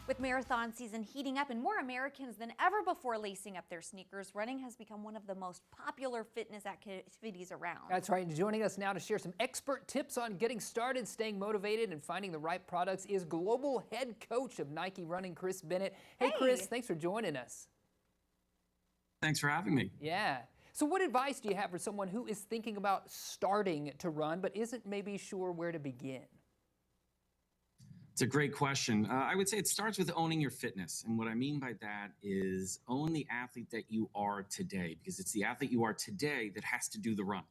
With marathon season heating up and more Americans than ever before lacing up their sneakers, running has become one of the most popular fitness activities around. That's right. And joining us now to share some expert tips on getting started, staying motivated, and finding the right products is global head coach of Nike Running, Chris Bennett. Hey, Chris, thanks for joining us. Thanks for having me. Yeah. So what advice do you have for someone who is thinking about starting to run but isn't maybe sure where to begin? It's a great question. I would say it starts with owning your fitness. And what I mean by that is own the athlete that you are today, because it's the athlete you are today that has to do the run.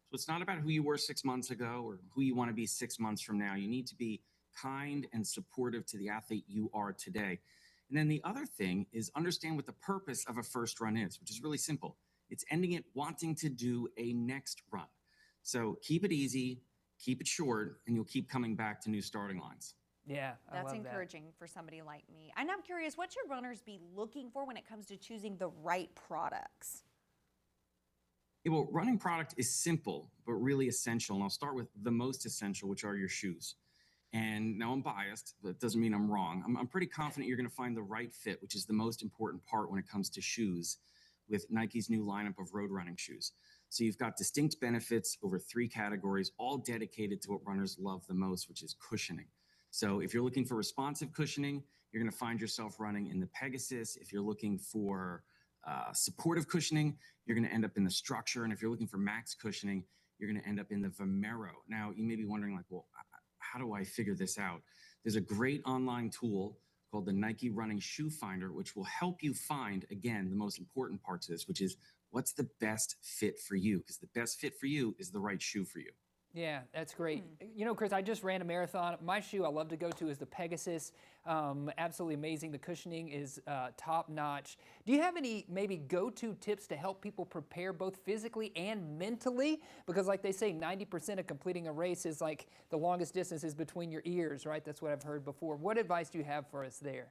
So it's not about who you were 6 months ago or who you want to be 6 months from now. You need to be kind and supportive to the athlete you are today. And then the other thing is understand what the purpose of a first run is, which is really simple. It's ending it wanting to do a next run. So keep it easy, keep it short, and you'll keep coming back to new starting lines. Yeah, That's encouraging for somebody like me. And I'm curious, what should runners be looking for when it comes to choosing the right products? Yeah, well, running product is simple, but really essential. And I'll start with the most essential, which are your shoes. And now I'm biased, but it doesn't mean I'm wrong. I'm pretty confident you're going to find the right fit, which is the most important part when it comes to shoes, with Nike's new lineup of road running shoes. So you've got distinct benefits over 3 categories, all dedicated to what runners love the most, which is cushioning. So if you're looking for responsive cushioning, you're going to find yourself running in the Pegasus. If you're looking for supportive cushioning, you're going to end up in the Structure. And if you're looking for max cushioning, you're going to end up in the Vomero. Now, you may be wondering, like, well, how do I figure this out? There's a great online tool called the Nike Running Shoe Finder, which will help you find, again, the most important parts of this, which is what's the best fit for you? Because the best fit for you is the right shoe for you. Yeah, that's great. You know, Chris, I just ran a marathon. My shoe I love to go to is the Pegasus. Absolutely amazing. The cushioning is top notch. Do you have any maybe go-to tips to help people prepare both physically and mentally? Because like they say, 90% of completing a race is like the longest distance is between your ears, right? That's what I've heard before. What advice do you have for us there?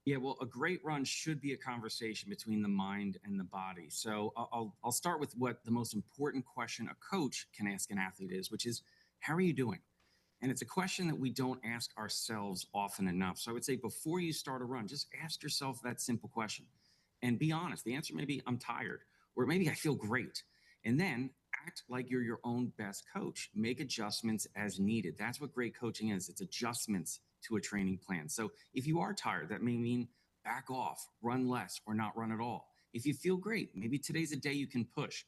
Yeah, well, a great run should be a conversation between the mind and the body. So I'll start with what the most important question a coach can ask an athlete is, which is, how are you doing? And it's a question that we don't ask ourselves often enough. So I would say before you start a run, just ask yourself that simple question and be honest. The answer may be, I'm tired, or maybe I feel great. And then act like you're your own best coach. Make adjustments as needed. That's what great coaching is. It's adjustments to a training plan. So if you are tired, that may mean back off, run less, or not run at all. If you feel great, maybe today's a day you can push.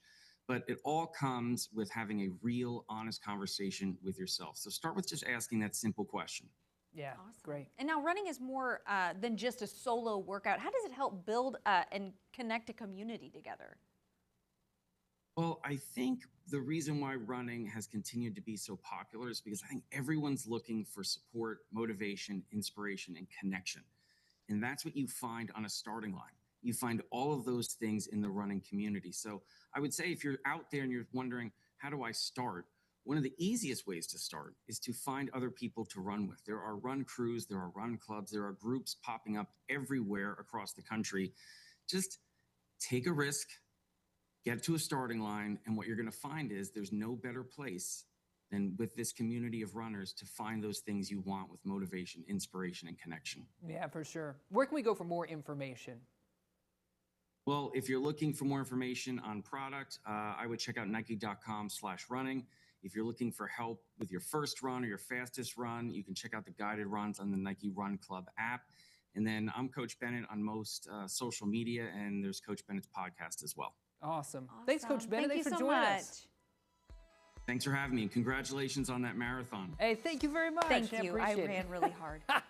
But it all comes with having a real, honest conversation with yourself. So start with just asking that simple question. Yeah, Awesome. great. And now running is more than just a solo workout. How does it help build and connect a community together? Well, I think the reason why running has continued to be so popular is because I think everyone's looking for support, motivation, inspiration, and connection. And that's what you find on a starting line. You find all of those things in the running community. So I would say if you're out there and you're wondering, how do I start? One of the easiest ways to start is to find other people to run with. There are run crews, there are run clubs, there are groups popping up everywhere across the country. Just take a risk, get to a starting line, and what you're going to find is there's no better place than with this community of runners to find those things you want with motivation, inspiration, and connection. Yeah, for sure. Where can we go for more information? Well, if you're looking for more information on product, I would check out nike.com/running. If you're looking for help with your first run or your fastest run, you can check out the guided runs on the Nike Run Club app. And then I'm Coach Bennett on most social media, and there's Coach Bennett's podcast as well. Awesome. Thanks, Coach Bennett. Thank you Thanks for so joining much. us. Thanks for having me, and congratulations on that marathon. Hey, thank you very much. Thank I you. I appreciate it. ran really hard.